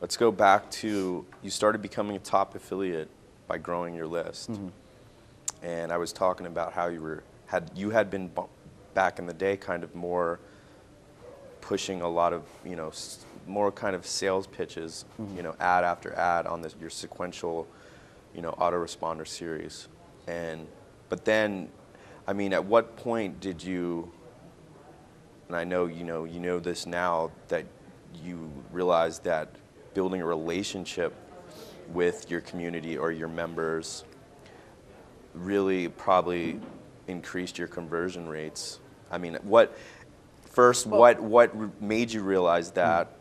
let's go back to, you started becoming a top affiliate by growing your list. And I was talking about how you had been back in the day kind of more pushing a lot of, more kind of sales pitches, ad after ad on your sequential, autoresponder series. But then, I mean, at what point did you, and I know you know this now, that you realized that building a relationship with your community or your members really probably increased your conversion rates? I mean, what made you realize that?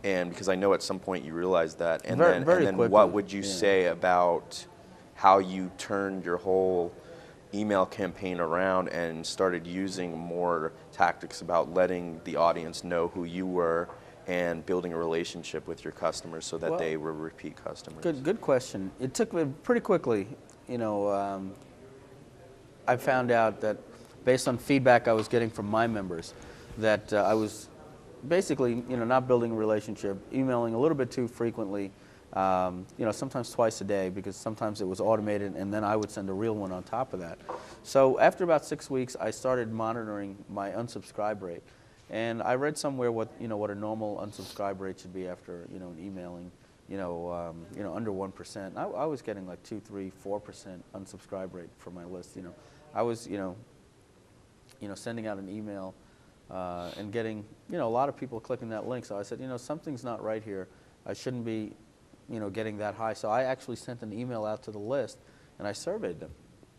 And because I know at some point you realized that, and then quickly. What would you say about how you turned your whole email campaign around and started using more tactics about letting the audience know who you were and building a relationship with your customers so that they were repeat customers? Good question. It took me pretty quickly. I found out that based on feedback I was getting from my members, that I was basically, not building a relationship, emailing a little bit too frequently, sometimes twice a day, because sometimes it was automated and then I would send a real one on top of that. So after about 6 weeks, I started monitoring my unsubscribe rate. And I read somewhere what a normal unsubscribe rate should be after, an emailing, under 1%. I was getting like 2, 3, 4% unsubscribe rate for my list. I was, sending out an email and getting, a lot of people clicking that link. So I said, something's not right here. I shouldn't be, getting that high. So I actually sent an email out to the list and I surveyed them.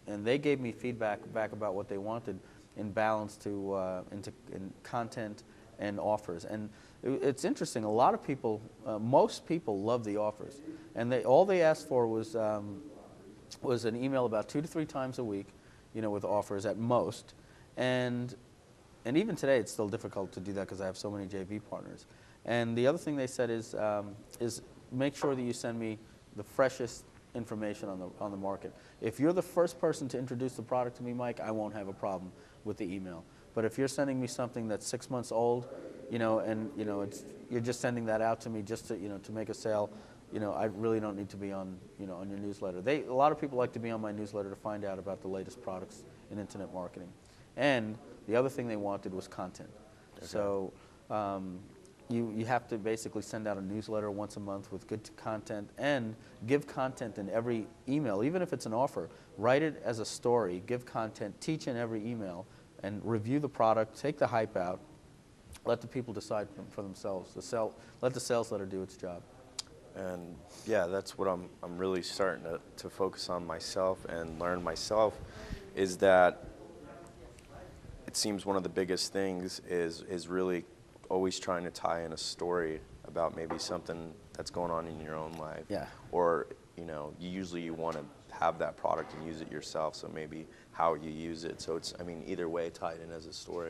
And they gave me feedback back about what they wanted in balance in content and offers. And it's interesting, a lot of people, most people love the offers. And all they asked for was an email about 2 to 3 times a week, with offers at most. And even today, it's still difficult to do that because I have so many JV partners. And the other thing they said is make sure that you send me the freshest information on the market. If you're the first person to introduce the product to me, Mike, I won't have a problem with the email. But if you're sending me something that's 6 months old, you're just sending that out to me just to to make a sale, I really don't need to be on on your newsletter. A lot of people like to be on my newsletter to find out about the latest products in internet marketing. And the other thing they wanted was content. Okay. So you have to basically send out a newsletter once a month with good content and give content in every email, even if it's an offer. Write it as a story, give content, teach in every email, and review the product, take the hype out, let the people decide for themselves. Let the sales letter do its job. And yeah, that's what I'm really starting to focus on myself and learn myself, is that it seems one of the biggest things is really always trying to tie in a story about maybe something that's going on in your own life. Yeah. Or, usually you want to have that product and use it yourself, so maybe how you use it. So it's, either way, tied in as a story.